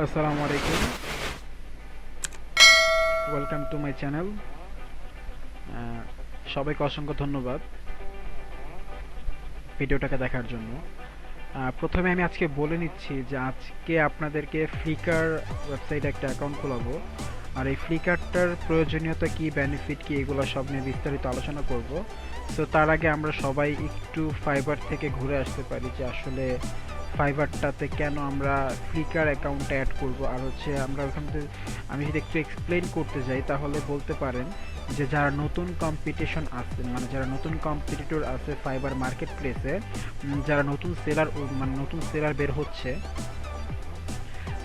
আসসালামু আলাইকুম, welcome to my channel. সবাইকে অসংখ্য ধন্যবাদ ভিডিওটাকে দেখার জন্য। প্রথমে আমি আজকে বলে নিচ্ছি যে আজকে আপনাদেরকে ফ্লিকার ওয়েবসাইটে একটা অ্যাকাউন্ট খোলাবো, আর এই ফ্লিকারটার প্রয়োজনীয়তা কি, বেনিফিট কি, এগুলো সব নিয়ে বিস্তারিত আলোচনা করব। সো তার আগে আমরা সবাই একটু ফাইবার থেকে ঘুরে আসতে পারি যে আসলে ফাইবারটাতে কেন আমরা ফ্লিকার অ্যাকাউন্ট অ্যাড করব, আর হচ্ছে আমরা ওখান থেকে আমি যদি একটু এক্সপ্লেন করতে যাই তাহলে বলতে পারেন যে যারা নতুন কম্পিটিশন আছে, মানে যারা নতুন কম্পিটিটর আছে ফাইবার মার্কেট প্লেসে, যারা নতুন সেলার মানে নতুন সেলার বের হচ্ছে,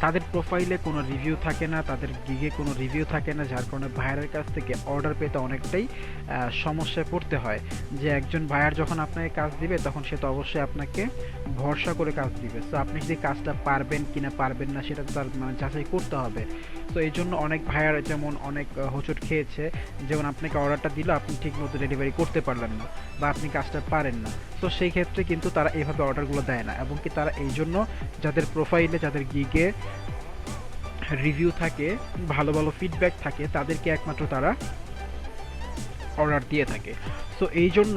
তাদের প্রোফাইলে কোনো রিভিউ থাকে না, তাদের গিগে কোনো রিভিউ থাকে না, যার কারণে ভাইয়ারের কাছ থেকে অর্ডার পেতে অনেকটাই সমস্যায় পড়তে হয়। যে একজন ভাইয়ার যখন আপনাকে কাজ দিবে তখন সে তো অবশ্যই আপনাকে ভরসা করে কাজ দিবে। সো আপনি যদি কাজটা পারবেন কি না পারবেন না সেটা তো তার মানে যাচাই করতে হবে। তো এই জন্য অনেক ভাইয়ার যেমন অনেক হোঁচট খেয়েছে, যেমন আপনাকে অর্ডারটা দিল, আপনি ঠিক মতো ডেলিভারি করতে পারলেন না বা আপনি কাজটা পারেন না। তো সেই ক্ষেত্রে কিন্তু তারা এইভাবে অর্ডারগুলো দেয় না, এবং কি তারা এই জন্য যাদের প্রোফাইলে, যাদের গিগে রিভিউ থাকে, ভালো ভালো ফিডব্যাক থাকে, তাদেরকে একমাত্র তারা অর্ডার দিয়ে থাকে। সো এই জন্য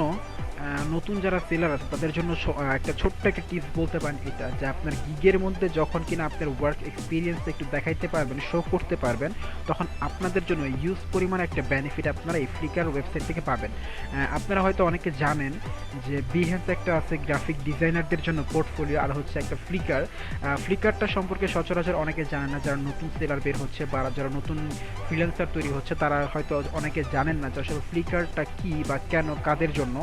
নতুন যারা সেলার আছে তাদের জন্য একটা ছোট্ট একটা টিপস বলতে পারেন এটা, যে আপনার গিগের মধ্যে যখন কিনা আপনার ওয়ার্ক এক্সপিরিয়েন্স একটু দেখাইতে পারবেন, শো করতে পারবেন, তখন আপনাদের জন্য ইউজ পরিমাণ একটা বেনিফিট আপনারা এই ফ্লিকার ওয়েবসাইট থেকে পাবেন। আপনারা হয়তো অনেকে জানেন যে বিহেন্স একটা আছে গ্রাফিক ডিজাইনারদের জন্য পোর্টফোলিও, আর হচ্ছে একটা ফ্লিকার। ফ্লিকারটা সম্পর্কে সচরাচর অনেকে জানে না, যারা নতুন সেলার বের হচ্ছে বা যারা নতুন ফ্রিল্যান্সার তৈরি হচ্ছে তারা হয়তো অনেকে জানেন না যে আসলে ফ্লিকারটা কি বা কেন, কাদের জন্য।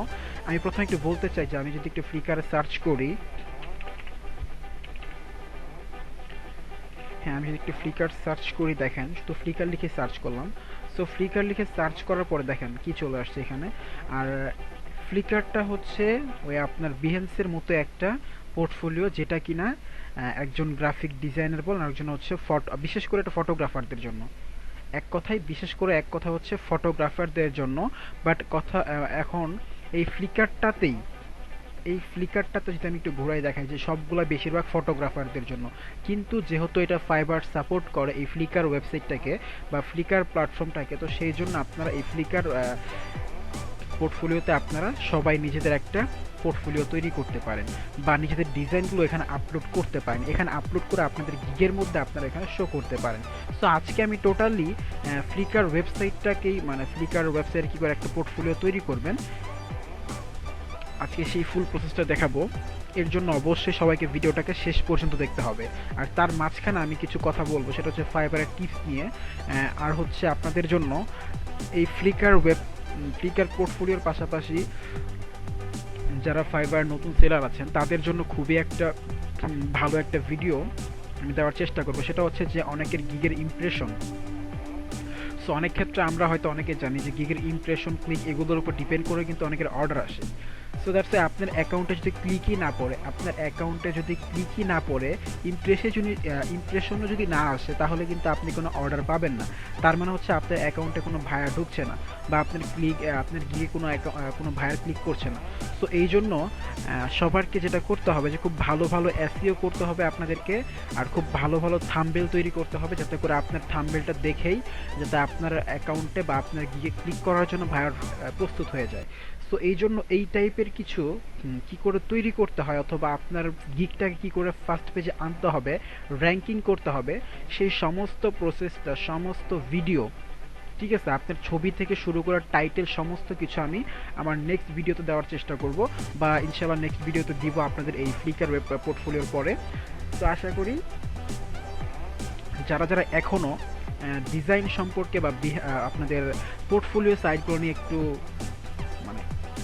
আমি প্রথমে একটু বলতে চাই যে আমি যদি একটু ফ্লিকারে সার্চ করি, হ্যাঁ আমি যদি একটু ফ্লিকার সার্চ করি, দেখেন শুধু ফ্লিকার লিখে সার্চ করলাম। সো ফ্লিকার লিখে সার্চ করার পরে দেখেন কি চলে আসছে এখানে। আর ফ্লিকারটা হচ্ছে ওই আপনার বিহেন্সের মতো একটা পোর্টফোলিও, যেটা কিনা একজন গ্রাফিক ডিজাইনার বলেন, আরেকজন হচ্ছে বিশেষ করে এটা ফটোগ্রাফারদের জন্য। এক কথায় বিশেষ করে এক কথা হচ্ছে ফটোগ্রাফারদের জন্য। বাট কথা এখন এই ফ্লিকারটাতেই, এই ফ্লিকারটাতে যদি আমি একটু ঘুরাই দেখাই যে সবগুলা বেশিরভাগ ফটোগ্রাফারদের জন্য, কিন্তু যেহেতু এটা ফাইবার সাপোর্ট করে এই ফ্লিকার ওয়েবসাইটটাকে বা ফ্লিকার প্ল্যাটফর্মটাকে, তো সেই জন্য আপনারা এই ফ্লিকার পোর্টফোলিওতে আপনারা সবাই নিজেদের একটা পোর্টফোলিও তৈরি করতে পারেন বা নিজেদের ডিজাইনগুলো এখানে আপলোড করতে পারেন। এখানে আপলোড করে আপনাদের গিগের মধ্যে আপনারা এখানে শো করতে পারেন। সো আজকে আমি টোটালি ফ্লিকার ওয়েবসাইটটাকেই, মানে ফ্লিকার ওয়েবসাইটে কী করে একটা পোর্টফোলিও তৈরি করবেন, আজকে সেই ফুল প্রসেসটা দেখাবো। এর জন্য অবশ্যই সবাইকে ভিডিওটাকে শেষ পর্যন্ত দেখতে হবে, আর তার মাঝখানে আমি কিছু কথা বলবো, সেটা হচ্ছে ফাইবারের টিপস নিয়ে। আর হচ্ছে আপনাদের জন্য এই ফ্লিকার পোর্টফোলিওর পাশাপাশি যারা ফাইবার নতুন সেলার আছেন তাদের জন্য খুবই একটা ভালো একটা ভিডিও আমি দেওয়ার চেষ্টা করবো। সেটা হচ্ছে যে অনেকের গিগের ইমপ্রেশন। সো অনেক ক্ষেত্রে আমরা হয়তো অনেকে জানি যে গিগের ইমপ্রেশন, ক্লিক, এগুলোর উপর ডিপেন্ড করে কিন্তু অনেকের অর্ডার আসে। সো দ্যাটস আপনার অ্যাকাউন্টে যদি ক্লিকই না পড়ে, ইমপ্রেশনও যদি না আসে, তাহলে কিন্তু আপনি কোনো অর্ডার পাবেন না। তার মানে হচ্ছে আপনার অ্যাকাউন্টে কোনো ভায়া ঢুকছে না, বা আপনার গিয়ে কোনো ভায়ার ক্লিক করছে না। সো এই জন্য সবারকে যেটা করতে হবে যে খুব ভালো ভালো এসইও করতে হবে আপনাদেরকে, আর খুব ভালো ভালো থাম্বনেল তৈরি করতে হবে, যাতে করে আপনার থাম্বনেলটা দেখেই যাতে আপনার অ্যাকাউন্টে বা আপনার গিয়ে ক্লিক করার জন্য ভায়ার প্রস্তুত হয়ে যায়। সো এই জন্য এই টাইপের কিছু কি করে তৈরি করতে হয়, অথবা আপনার গিগটাকে কি করে ফার্স্ট পেজে আনতে হবে, র্যাঙ্কিং করতে হবে, সেই সমস্ত প্রসেসটা, সমস্ত ভিডিও, ঠিক আছে, আপনার ছবি থেকে শুরু করে টাইটেল, সমস্ত কিছু আমি আমার নেক্সট ভিডিওতে দেওয়ার চেষ্টা করব, বা ইনশাআল্লাহ নেক্সট ভিডিওতে দিব আপনাদের এই ফ্লিকার ওয়েব পোর্টফোলিওর পরে। তো আশা করি যারা যারা এখনও ডিজাইন সম্পর্কে বা আপনাদের পোর্টফোলিও সাইটগুলো নিয়ে একটু মানে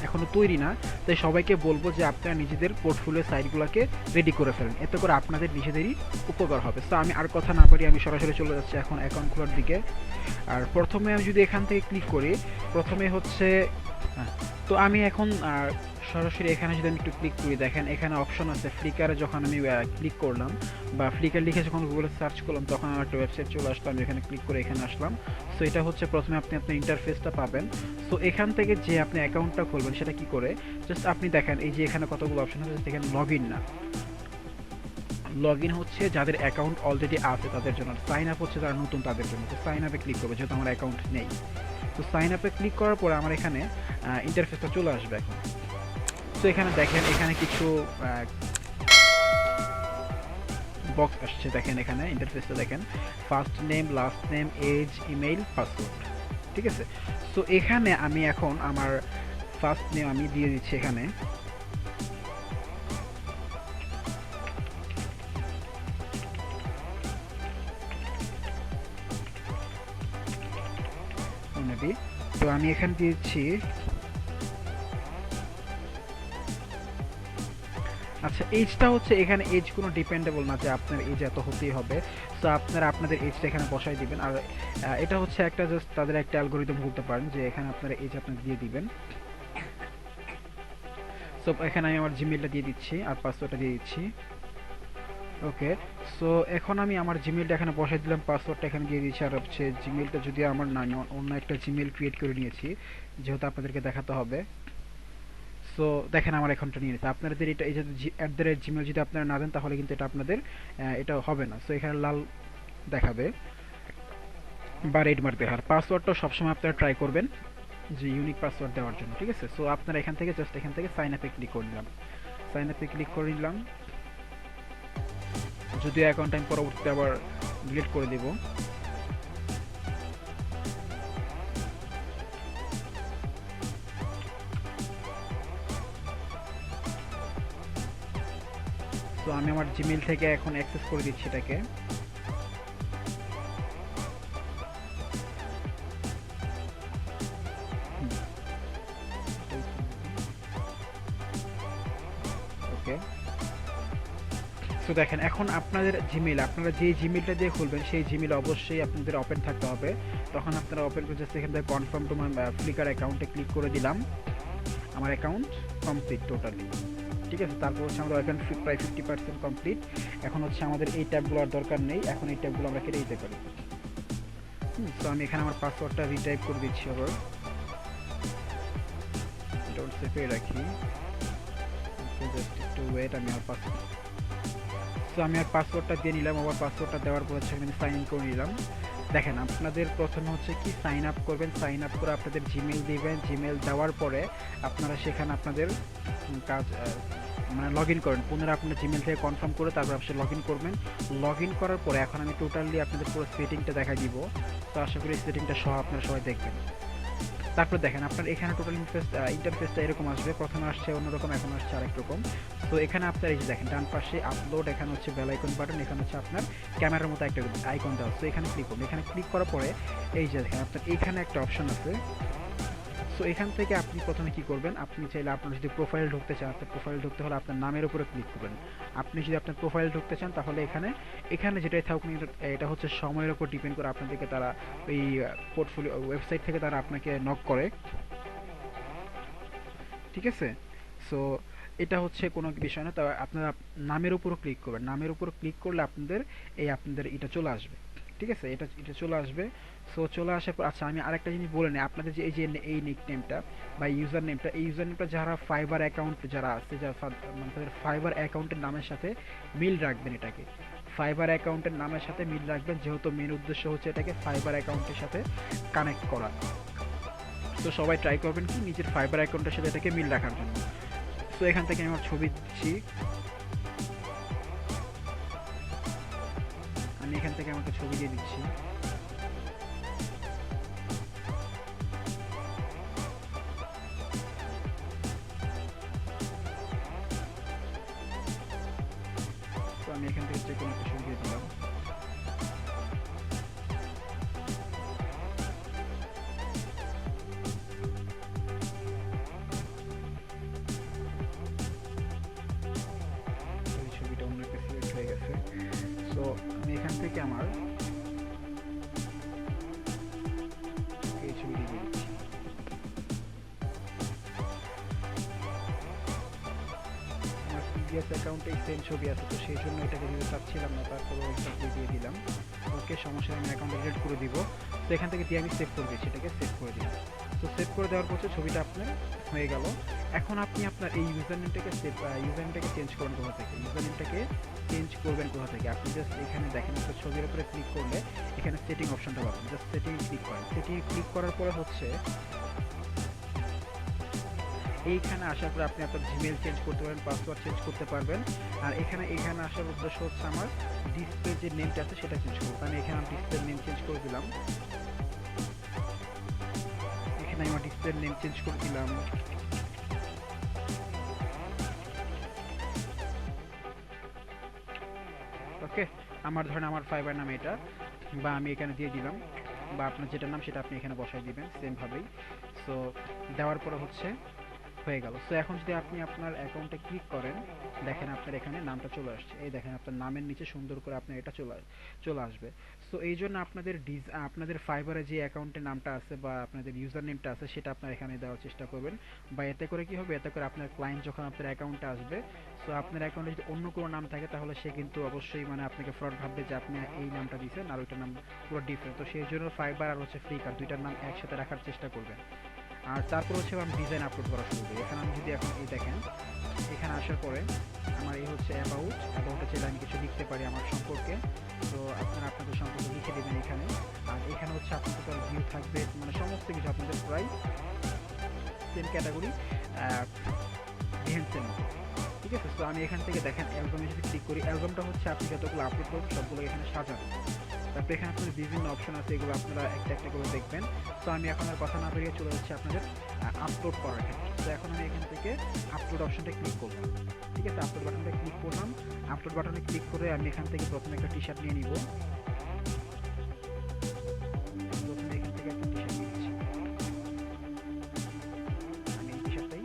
এখনো তৈরি না, তাই সবাইকে বলবো যে আপনারা নিজেদের পোর্টফোলিও সাইটগুলোকে রেডি করে ফেলেন, এতে করে আপনাদের নিজেদেরই উপকার হবে। তো আমি আর কথা না পারি, আমি সরাসরি চলে যাচ্ছি এখন অ্যাকাউন্ট খোলার দিকে। আর প্রথমে আমি যদি এখান থেকে ক্লিক করি, প্রথমে হচ্ছে তো আমি এখন সরাসরি এখানে যদি আমি একটু ক্লিক করি, দেখেন এখানে অপশন আছে ফ্লিকারে। যখন আমি ক্লিক করলাম বা ফ্লিকার লিখে যখন গুগলে সার্চ করলাম, তখন আমার একটা ওয়েবসাইট চলে আসলো, আমি এখানে ক্লিক করে এখানে আসলাম। সো এটা হচ্ছে প্রথমে আপনি আপনার ইন্টারফেসটা পাবেন। সো এখান থেকে যে আপনি অ্যাকাউন্টটা খুলবেন সেটা কি করে, জাস্ট আপনি দেখেন এই যে এখানে কতগুলো অপশন আছে, এখানে লগ ইন না, লগ ইন হচ্ছে যাদের অ্যাকাউন্ট অলরেডি আছে তাদের জন্য, সাইন আপ হচ্ছে যারা নতুন তাদের জন্য। তো সাইন আপে ক্লিক করবে, যেহেতু আমার অ্যাকাউন্ট নেই। তো সাইন আপে ক্লিক করার পরে আমার এখানে ইন্টারফেসটা চলে আসবে এখন। তো এখানে দেখেন এখানে কিছু বক্স আসছে, দেখেন এখানে ইন্টারফেসটা দেখেন, first name, last name, age, email, password. ঠিক আছে, সো এখানে আমি এখন আমার ফার্স্ট নেম আমি দিয়ে দিচ্ছি এখানে। তো আমি এখানে দিয়েছি, আচ্ছা এজটা হচ্ছে এখানে এজ কোনো ডিপেন্ডেবল না যে আপনার এজ এত হতেই হবে। সো আপনারা আপনাদের এজটা এখানে বসাই দিবেন। আর এটা হচ্ছে একটা জাস্ট তাদের একটা অ্যালগোরিদম বলতে পারেন যে এখানে আপনারা এজ আপনারা দিয়ে দিবেন। সো এখানে আমি আমার জিমেইলটা দিয়ে দিচ্ছি আর পাসওয়ার্ডটা দিয়ে দিচ্ছি। ওকে, সো এখন আমি আমার জিমেইলটা এখানে বসাই দিলাম, পাসওয়ার্ডটা এখানে দিয়ে দিচ্ছি। আর হচ্ছে জিমেইলটা যদি আমার না, অন্য একটা জিমেইল ক্রিয়েট করে নিয়েছি যেহেতু আপনাদেরকে দেখাতে হবে। সো দেখেন আমার অ্যাকাউন্টটা নিয়ে নিচ্ছে। আপনাদের এটা এই যে @gmail যদি আপনারা না দেন তাহলে কিন্তু এটা আপনাদের এটা হবে না। সো এখানে লাল দেখাবে বা রেড মার্ক দেখার। পাসওয়ার্ডটা সবসময় আপনারা ট্রাই করবেন যে ইউনিক পাসওয়ার্ড দেওয়ার জন্য। ঠিক আছে, সো আপনারা এখান থেকে জাস্ট এখান থেকে সাইন আপে ক্লিক করে নিলাম, সাইন আপে ক্লিক করে নিলাম। যদিও অ্যাকাউন্ট আমি পরবর্তীতে আবার ডিলিট করে দেব। তো আমি আমার জিমেইল থেকে এখন অ্যাক্সেস করে দিচ্ছি এটাকে। ওকে, তো দেখেন এখন আপনাদের জিমেইল, আপনারা যে জিমেইলটা দিয়ে খুলবেন সেই জিমেইল অবশ্যই আপনাদের ওপেন থাকতে হবে। তখন আপনারা ওপেন করে জাস্ট এখান থেকে কনফার্ম টু মাই ফ্লিকার অ্যাকাউন্টে ক্লিক করে দিলাম। আমার অ্যাকাউন্ট কমপ্লিট টোটালি। ঠিক আছে, তারপর হচ্ছে আমাদের অ্যাকাউন্ট প্রায় 50% কমপ্লিট। এখন হচ্ছে আমাদের এই ট্যাবগুলো আর দরকার নেই, এখন এই ট্যাবগুলো আমরা কেটে দিতে পারি। তো আমি এখানে আমার পাসওয়ার্ডটা রিটাইপ করে দিচ্ছি আবার, ডোন্ট সেভে রাখি। জাস্ট একটু ওয়েট, আমি আমার পাসওয়ার্ড, তো আমি আর পাসওয়ার্ডটা দিয়ে নিলাম। আবার পাসওয়ার্ডটা দেওয়ার পর হচ্ছে আমি সাইন ইন করে নিলাম। দেখেন আপনাদের প্রথমে হচ্ছে কি সাইন আপ করবেন, সাইন আপ করে আপনাদের জিমেইল দিবেন, জিমেইল দেওয়ার পরে আপনারা সেখানে আপনাদের কাজ মানে লগ ইন করেন। পুনরায় আপনার জিমেইল থেকে কনফার্ম করে তারপর আপনি লগ ইন করবেন। লগ ইন করার পরে এখন আমি টোটালি আপনাদের পুরো সেটিংটা দেখাই দিব। তো আশা করি সেটিংটা সহ আপনারা সবাই দেখবেন। তারপর দেখেন আপনার এখানে টোটাল ইন্টারফেসটা এরকম আসবে। প্রথমে আসছে অন্যরকম, এখন আসছে আরেক রকম। তো এখানে আপনার এই যে দেখেন ডান পাশে আপলোড, এখানে হচ্ছে বেল আইকন বাটন, এখানে হচ্ছে আপনার ক্যামেরার মতো একটা আইকন দেওয়া। তো এখানে ক্লিক করুন। এখানে ক্লিক করার পরে এই যে দেখেন আপনার এইখানে একটা অপশন আছে। সো এখান থেকে আপনি প্রথমে কি করবেন, আপনি চাইলে আপনার যদি প্রোফাইল ঢুকতে চান, আপনার প্রোফাইল ঢুকতে হলে আপনার নামের উপরে ক্লিক করবেন। আপনি যদি আপনার প্রোফাইল ঢুকতে চান তাহলে এখানে যেটাই থাকুক এটা হচ্ছে সময়ের উপর ডিপেন্ড করে আপনাদেরকে তারা ওই পোর্টফোলিও ওয়েবসাইট থেকে তারা আপনাকে নক করে। ঠিক আছে, সো এটা হচ্ছে কোনো বিষয় না। তবে আপনারা নামের উপরও ক্লিক করবেন, নামের উপর ক্লিক করলে আপনাদের এটা চলে আসবে। ঠিক আছে, এটা চলে আসবে। সো চলে আসার পর আচ্ছা আমি আরেকটা জিনিস বলে নিই, আপনাদের যে এই নিক নেমটা বা ইউজার নেমটা, এই ইউজার নেমটা যারা ফাইবার অ্যাকাউন্ট যারা আছে, যারা মানে তাদের ফাইবার অ্যাকাউন্টের নামের সাথে মিল রাখবেন। এটাকে ফাইবার অ্যাকাউন্টের নামের সাথে মিল রাখবেন, যেহেতু মেন উদ্দেশ্য হচ্ছে এটাকে ফাইবার অ্যাকাউন্টের সাথে কানেক্ট করা। তো সবাই ট্রাই করবেন কি নিজের ফাইবার অ্যাকাউন্টের সাথে এটাকে মিল রাখার জন্য। তো এখান থেকে আমি আমার ছবি দিচ্ছি, আমি এখান থেকে আমাকে ছবি দিয়ে দিচ্ছি। তো আমি এখান থেকে যে কোনো একটা ছবি দিয়ে দিলাম। ছবিটা অন্য একটা সিলেক্ট হয়ে গেছে। সো আমি এখান থেকে আমার এই ছবিটি দিয়ে দিচ্ছি। আমার প্রিভিয়াস অ্যাকাউন্টে সেম ছবি আছে, তো সেই জন্য এটাকে দিতে চাচ্ছিলাম না, তারপরে দিয়ে দিলাম। ওকে, সমস্যা, আমি অ্যাকাউন্ট ডিলিট করে দিব। তো এখান থেকে দিয়ে আমি সেভ করে দিচ্ছি, এটাকে সেভ করে দিলাম। তো সেভ করে দেওয়ার পর ছবিটা আপনার হয়ে গেল। এখন আপনি আপনার এই ইউজার নেমটাকে চেঞ্জ করবেন কোথা থেকে? ইউজার নেমটাকে চেঞ্জ করবেন কোথা থেকে? আপনি জাস্ট এখানে দেখেন একটা ছবির উপরে ক্লিক করলে এখানে সেটিং অপশনটা পাবেন, জাস্ট সেটিং ক্লিক করেন। সেটিং ক্লিক করার পরে হচ্ছে এইখানে আসার পরে আপনি আপনার জিমেল চেঞ্জ করতে পারবেন, পাসওয়ার্ড চেঞ্জ করতে পারবেন। আর এখানে আসার উদ্দেশ্য হচ্ছে আমার ডিসপ্লে যে নেমটা আছে সেটা চেঞ্জ করবো। আমি এখানে ডিসপ্লে নেম চেঞ্জ করে দিলাম, এখানে আমার ডিসপ্লে নেম চেঞ্জ করে দিলাম। ওকে, আমার ধরেন আমার ফাইবার নাম এটা, বা আমি এখানে দিয়ে দিলাম, বা আপনার যেটা নাম সেটা আপনি এখানে বসাই দিবেন সেম ভাবেই। সো দেওয়ার পরে হচ্ছে হয়ে গেল। সো এখন যদি আপনি আপনার অ্যাকাউন্টে ক্লিক করেন, দেখেন আপনার এখানে নামটা চলে আসছে। এই দেখেন আপনার নামের নিচে সুন্দর করে আপনার এটা চলে আসবে। সো এই জন্য আপনাদের ফাইবারে যে অ্যাকাউন্টের নামটা আছে বা আপনাদের ইউজার নেমটা আছে সেটা আপনার এখানে দেওয়ার চেষ্টা করবেন। বা এতে করে কি হবে, এতে করে আপনার ক্লায়েন্ট যখন আপনার অ্যাকাউন্টে আসবে, সো আপনার অ্যাকাউন্টে যদি অন্য কোনো নাম থাকে তাহলে সে কিন্তু অবশ্যই মানে আপনাকে ফ্রড ভাববে যে আপনি এই নামটা দিয়েছেন আর ওইটার নাম পুরো ডিফারেন্ট। তো সেই জন্য ফাইবার আর হচ্ছে ফ্লিকার দুইটার নাম একসাথে রাখার চেষ্টা করবেন। আর তারপর হচ্ছে আমি ডিজাইন আপলোড করা শুরু করি। এখানে আমি যদি এখন এই দেখেন, এখানে আসার পরে আমার এই হচ্ছে অ্যাবাউটে চাইলে আমি কিছু লিখতে পারি আমার সম্পর্কে। তো আপনারা আপনাদের সম্পর্কে লিখে দেবেন এখানে। আর এখানে হচ্ছে আপনাদের ভিউ থাকবে, মানে সমস্ত কিছু আপনাদের প্রায় সেম ক্যাটাগরি বিহেন্সের মতো, ঠিক আছে? তো আমি এখান থেকে দেখেন অ্যালবামে যদি ক্লিক করি, অ্যালবামটা হচ্ছে আপনি যতগুলো আপলোড করবেন সবগুলো এখানে সাজানো। তারপরে এখানে আপনাদের বিভিন্ন অপশন আছে, এগুলো আপনারা একটা একটা করে দেখবেন। তো আমি এখন আর কথা না বেরিয়ে চলে যাচ্ছি আপনাদের আপলোড করার ক্ষেত্রে। তো এখন আমি এখান থেকে আপলোড অপশনটা ক্লিক করলাম, ঠিক আছে? আপলোড বাটনটা ক্লিক করলাম। আপলোড বাটনে ক্লিক করে আমি এখান থেকে প্রথমে একটা টি শার্ট নিয়ে নিব। প্রথমে এখান থেকে একটা টি শার্ট নিয়ে নিচ্ছি, আমি এই টি শার্টটাই।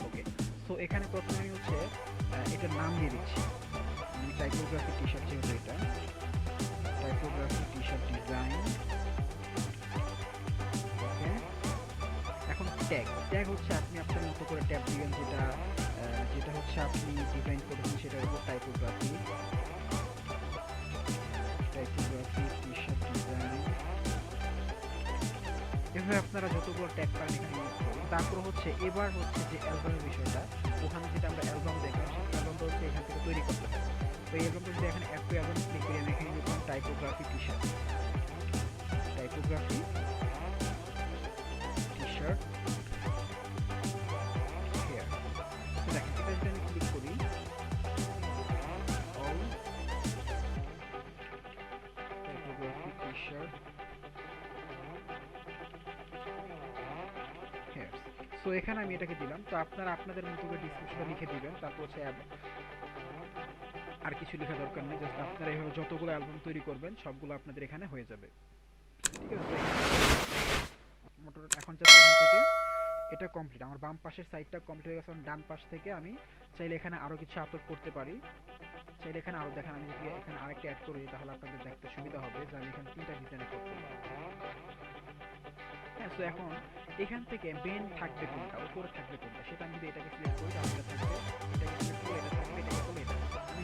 ওকে, সো এখানে প্রথমে আমি হচ্ছে এটার নাম দিয়ে দিচ্ছি। আমি টাইপোগ্রাফি টি শার্ট, যেহেতু এটা টাইপোগ্রাফি টি শার্ট ডিজাইন। ওকে, এখন ট্যাগ হচ্ছে আপনি আপনার মতো করে ট্যাগ দিবেন, যেটা হচ্ছে আপনি ডিজাইন করবেন সেটার উপর টাইপোগ্রাফি টি শার্ট ডিজাইন। এভাবে আপনারা যতগুলো ট্যাগ পারেন এখানে ইউজ করুন। তারপর হচ্ছে এবার হচ্ছে যে অ্যালবামের বিষয়টা, ওখানে যেটা আমরা অ্যালবাম দেখলাম সেই অ্যালবামটা হচ্ছে এখান থেকে তৈরি করতে হবে। তো এই অ্যালবামটা যদি এখানে অ্যাড টু অ্যালবাম ক্লিক করি, আমি এখানে লিখলাম টাইপোগ্রাফি টি শার্ট হেয়ার। তো দেখেন এটা যদি আমি ক্লিক করি, all typography T shirt here. So এখানে আমি এটাকে দিলাম। তো আপনারা আপনাদের মতো করে ডিসক্রিপশনটা লিখে দিবেন। তারপর হচ্ছে আর কিছু লেখা দরকার নেই, জাস্ট আপনারা এইভাবে যতগুলো অ্যালবাম তৈরি করবেন সবগুলো আপনাদের এখানে হয়ে যাবে, ঠিক আছে? এখন জাস্ট এখান থেকে এটা কমপ্লিট, আমার বাম পাশের সাইডটা কমপ্লিট হয়ে গেছে। ডান পাশ থেকে আমি চাইলে এখানে আরও কিছু আপলোড করতে পারি, চাইলে এখানে আরও দেখেন, আমি যদি এখানে আরেকটা অ্যাড করি তাহলে আপনাদের দেখতে সুবিধা হবে যে আমি এখানে 3টা ডিজাইন অ্যাড করতে পারি। হ্যাঁ, সো এখন এখান থেকে মেন থাকবে কোনটা, উপরে থাকবে কোনটা, সেটা আমি যদি এটাকে সিলেক্ট করি তাহলে এটা থাকবে, এটাকে সিলেক্ট করলে এটা থাকবে, এটাকে করলে এটা। আমি